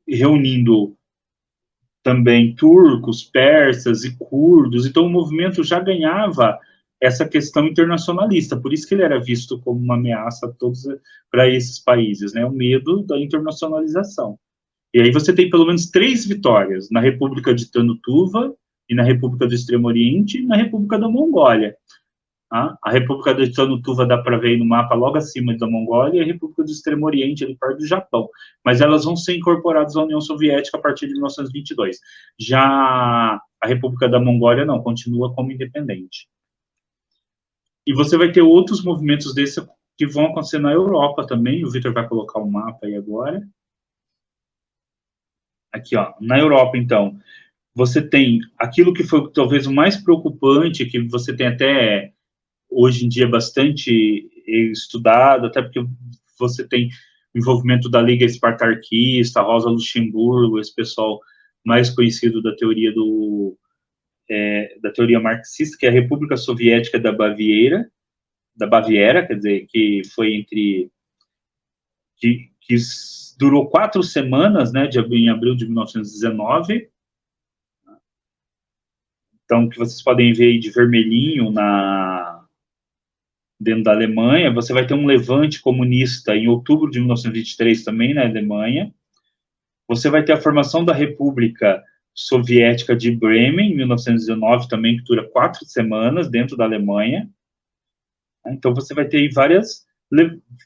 reunindo também turcos, persas e curdos. Então, o movimento já ganhava essa questão internacionalista, por isso que ele era visto como uma ameaça para esses países, né? O medo da internacionalização. E aí você tem pelo menos 3 vitórias, na República de Tanutuva, e na República do Extremo Oriente, e na República da Mongólia. A República de Tanutuva dá para ver aí no mapa logo acima da Mongólia, e a República do Extremo Oriente, ali perto do Japão. Mas elas vão ser incorporadas à União Soviética a partir de 1922. Já a República da Mongólia não, continua como independente. E você vai ter outros movimentos desses que vão acontecer na Europa também. O Vitor vai colocar o mapa aí agora. Aqui, ó, na Europa, então, você tem aquilo que foi talvez o mais preocupante, que você tem até hoje em dia bastante estudado, até porque você tem o envolvimento da Liga Espartaquista, Rosa Luxemburgo, esse pessoal mais conhecido da teoria da teoria marxista, que é a República Soviética da Baviera, quer dizer, que foi que durou 4 semanas, né, em abril de 1919. Então, que vocês podem ver aí de vermelhinho dentro da Alemanha. Você vai ter um levante comunista em outubro de 1923 também na Alemanha. Você vai ter a formação da República Soviética de Bremen, em 1919 também, que dura 4 semanas dentro da Alemanha. Então, você vai ter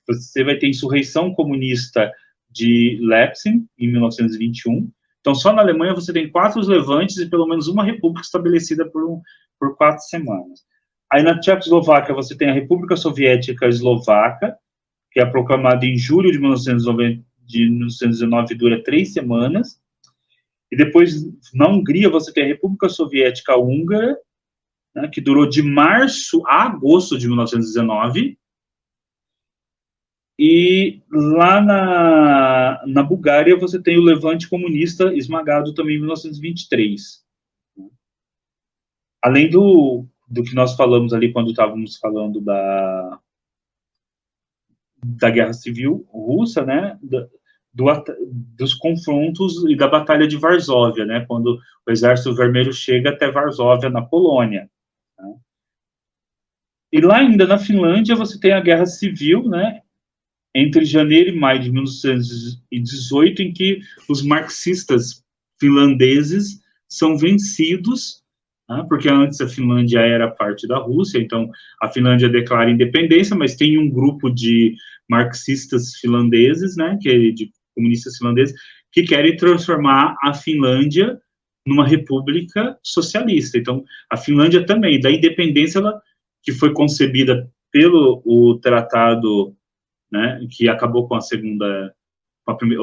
você vai ter insurreição comunista de Leipzig, em 1921. Então, só na Alemanha você tem 4 levantes e pelo menos uma república estabelecida por 4 semanas. Aí na Tchecoslováquia você tem a República Soviética Eslovaca, que é proclamada em julho de 1919 e dura 3 semanas. E depois, na Hungria, você tem a República Soviética Húngara, né, que durou de março a agosto de 1919. E lá na Bulgária você tem o levante comunista esmagado também em 1923. Além do que nós falamos ali quando estávamos falando da Guerra Civil Russa, né, dos confrontos e da Batalha de Varsóvia, né, quando o Exército Vermelho chega até Varsóvia, na Polônia. Né. E lá ainda na Finlândia você tem a Guerra Civil, né, entre janeiro e maio de 1918, em que os marxistas finlandeses são vencidos, né, porque antes a Finlândia era parte da Rússia, então a Finlândia declara independência, mas tem um grupo de marxistas finlandeses, né, de comunistas finlandeses, que querem transformar a Finlândia numa república socialista. Então, a Finlândia também, da independência, ela, que foi concebida pelo o tratado, né, que acabou com a segunda, com a primeira,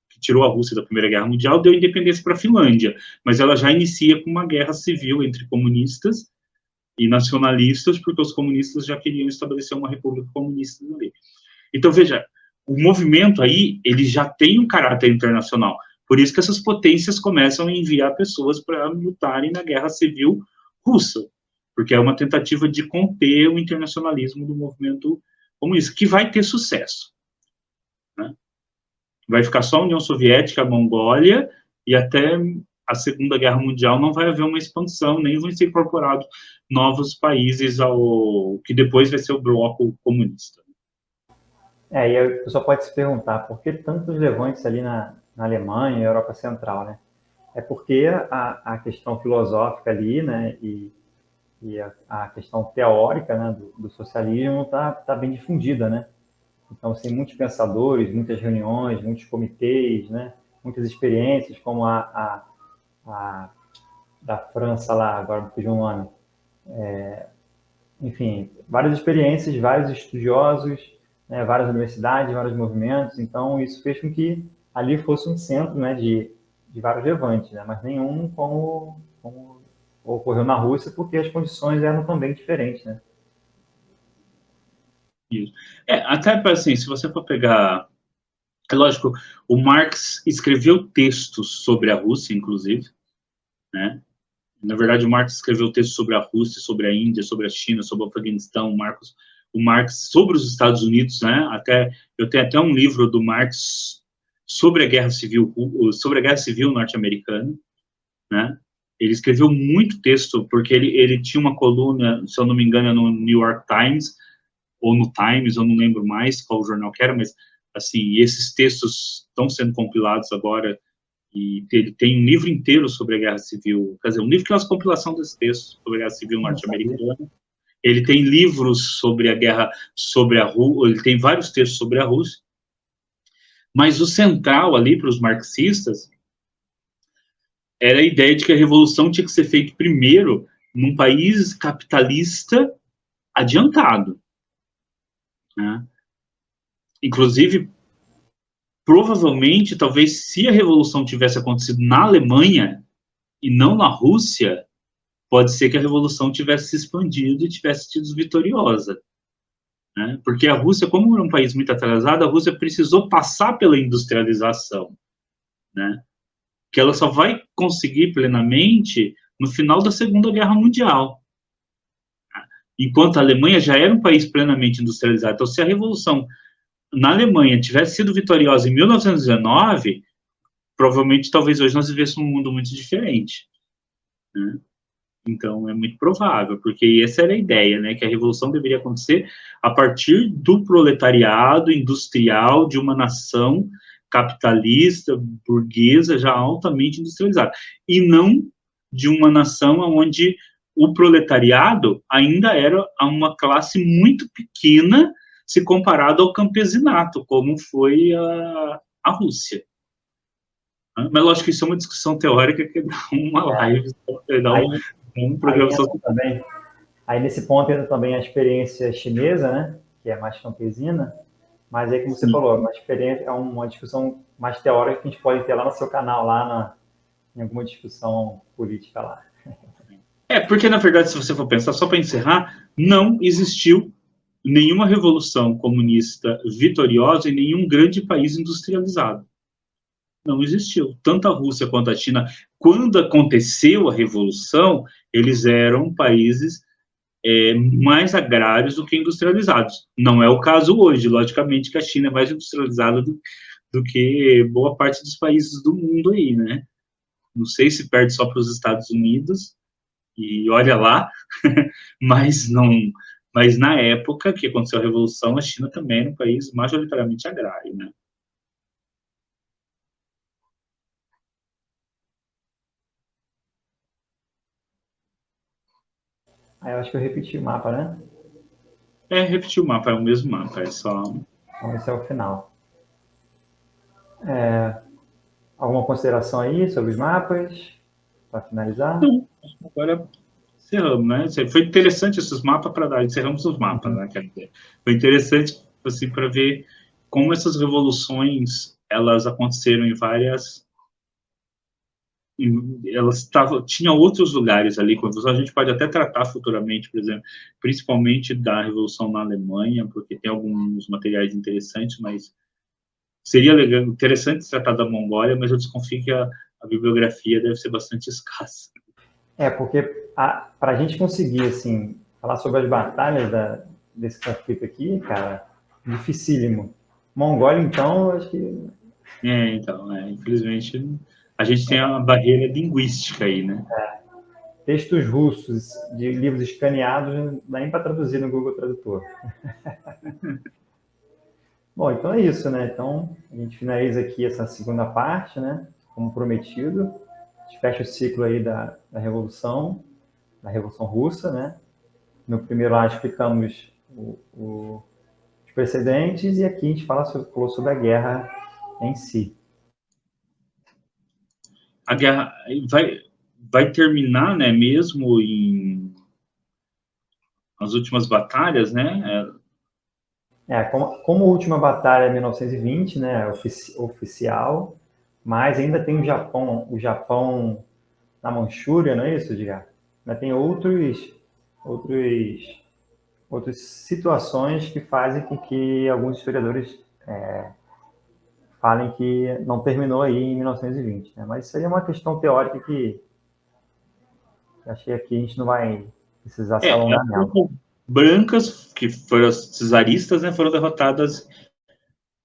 que tirou a Rússia da Primeira Guerra Mundial, deu independência para a Finlândia, mas ela já inicia com uma guerra civil entre comunistas e nacionalistas, porque os comunistas já queriam estabelecer uma república comunista ali. Então, veja, o movimento aí, ele já tem um caráter internacional, por isso que essas potências começam a enviar pessoas para lutarem na guerra civil russa, porque é uma tentativa de conter o internacionalismo do movimento comunista, que vai ter sucesso. Né? Vai ficar só a União Soviética, a Mongólia, e até a Segunda Guerra Mundial não vai haver uma expansão, nem vão ser incorporados novos países ao que depois vai ser o bloco comunista. E aí a pessoa pode se perguntar por que tantos levantes ali na Alemanha e Europa Central, né? É porque a questão filosófica ali, né, e a questão teórica, né, do socialismo tá bem difundida, né? Então, tem muitos pensadores, muitas reuniões, muitos comitês, né, muitas experiências, como a da França lá, agora me fugiu o nome. Enfim, várias experiências, vários estudiosos, né, várias universidades, vários movimentos. Então, isso fez com que ali fosse um centro, né, de vários levantes, né, mas nenhum como ocorreu na Rússia, porque as condições eram também diferentes, né? Isso. Até assim, se você for pegar, é lógico, o Marx escreveu textos sobre a Rússia, inclusive, né? Na verdade, o Marx escreveu textos sobre a Rússia, sobre a Índia, sobre a China, sobre o Afeganistão, o Marx sobre os Estados Unidos, né? Eu tenho até um livro do Marx sobre a Guerra Civil norte-americana, né? Ele escreveu muito texto, porque ele tinha uma coluna, se eu não me engano, no New York Times, ou no Times, eu não lembro mais qual jornal que era, mas, assim, esses textos estão sendo compilados agora, e ele tem um livro inteiro sobre a Guerra Civil, quer dizer, um livro que é uma compilação desses textos sobre a Guerra Civil norte-americana. Ele tem livros sobre a guerra, sobre a Rússia, ele tem vários textos sobre a Rússia, mas o central ali para os marxistas era a ideia de que a revolução tinha que ser feita primeiro num país capitalista adiantado, né? Inclusive, provavelmente, talvez, se a revolução tivesse acontecido na Alemanha e não na Rússia, pode ser que a revolução tivesse se expandido e tivesse sido vitoriosa, né? Porque a Rússia, como era um país muito atrasado, a Rússia precisou passar pela industrialização, né? Que ela só vai conseguir plenamente no final da Segunda Guerra Mundial. Enquanto a Alemanha já era um país plenamente industrializado. Então, se a revolução na Alemanha tivesse sido vitoriosa em 1919, provavelmente, talvez hoje nós vivêssemos um mundo muito diferente, né? Então, é muito provável, porque essa era a ideia, né, que a revolução deveria acontecer a partir do proletariado industrial de uma nação capitalista, burguesa, já altamente industrializada, e não de uma nação onde o proletariado ainda era uma classe muito pequena se comparado ao campesinato, como foi a Rússia. Mas, lógico que isso é uma discussão teórica que dá uma live, dá um programa social. Também, aí, nesse ponto, entra também a experiência chinesa, né, que é mais campesina, mas aí, como você falou, é uma discussão mais teórica que a gente pode ter lá no seu canal, em alguma discussão política lá. Porque, na verdade, se você for pensar, só para encerrar, não existiu nenhuma revolução comunista vitoriosa em nenhum grande país industrializado. Não existiu. Tanto a Rússia quanto a China, quando aconteceu a revolução, eles eram países mais agrários do que industrializados. Não é o caso hoje, logicamente que a China é mais industrializada do que boa parte dos países do mundo aí, né? Não sei se perde só para os Estados Unidos, e olha lá, mas não, mas na época que aconteceu a Revolução, a China também era um país majoritariamente agrário, né? Aí eu acho que eu repeti o mapa, né? Repetir o mapa, é o mesmo mapa, é só... Então esse é o final. Alguma consideração aí sobre os mapas, para finalizar? Não, agora encerramos, né? Foi interessante esses mapas para dar, encerramos os mapas, né? Quer dizer, foi interessante, assim, para ver como essas revoluções, elas aconteceram em várias... Elas estavam, tinha outros lugares ali, a gente pode até tratar futuramente, por exemplo, principalmente da Revolução na Alemanha, porque tem alguns materiais interessantes, mas seria legal, interessante tratar da Mongólia, mas eu desconfio que a bibliografia deve ser bastante escassa. Porque para a gente conseguir, assim, falar sobre as batalhas desse conflito aqui, cara, dificílimo. Mongólia, então, acho que... Então, infelizmente, a gente tem uma barreira linguística aí, né? Textos russos de livros escaneados não dá nem para traduzir no Google Tradutor. Bom, então é isso, né? Então, a gente finaliza aqui essa segunda parte, né? Como prometido. A gente fecha o ciclo aí da Revolução Russa, né? No primeiro lá explicamos os precedentes e aqui a gente falou sobre a guerra em si. A guerra vai terminar, né, mesmo em as últimas batalhas, né? Como a última batalha é 1920, né, oficial, mas ainda tem o Japão na Manchúria, não é isso, Edgar? Ainda tem outras situações que fazem com que alguns historiadores falem que não terminou aí em 1920, né? Mas isso aí é uma questão teórica que acho que aqui a gente não vai precisar se alongar As nela. tropas brancas, que foram as czaristas, né, foram derrotadas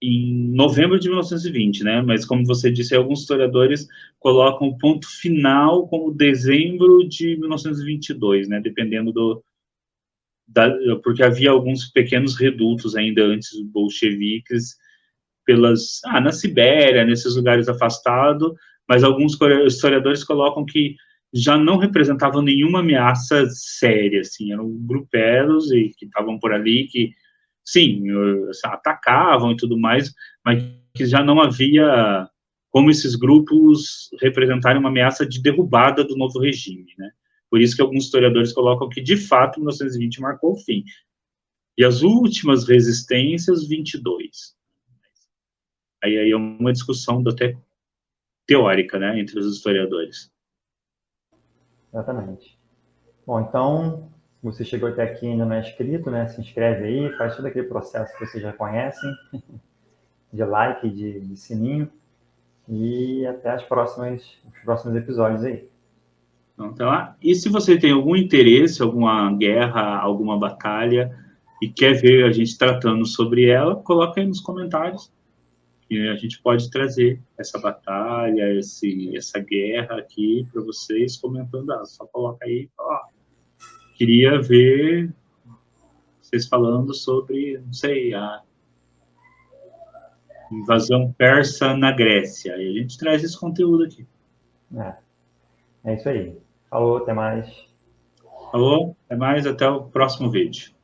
em novembro de 1920, né? Mas como você disse, alguns historiadores colocam o ponto final como dezembro de 1922, né? Dependendo porque havia alguns pequenos redutos ainda antes dos bolcheviques na Sibéria, nesses lugares afastados, mas alguns historiadores colocam que já não representavam nenhuma ameaça séria, assim, eram grupos e que estavam por ali, que, sim, atacavam e tudo mais, mas que já não havia como esses grupos representarem uma ameaça de derrubada do novo regime, né? Por isso que alguns historiadores colocam que, de fato, 1920 marcou o fim. E as últimas resistências, 22. Aí é uma discussão até teórica, né, entre os historiadores. Exatamente. Bom, então, se você chegou até aqui e ainda não é inscrito, né, se inscreve aí, faz todo aquele processo que vocês já conhecem, de like, de sininho, e até os próximos episódios aí. Então, tá lá. E se você tem algum interesse, alguma guerra, alguma batalha, e quer ver a gente tratando sobre ela, coloca aí nos comentários. E a gente pode trazer essa batalha, essa guerra aqui para vocês comentando. Só coloca aí, queria ver vocês falando sobre, não sei, a invasão persa na Grécia. E a gente traz esse conteúdo aqui. É isso aí. Falou, até mais. Falou? Até mais, até o próximo vídeo.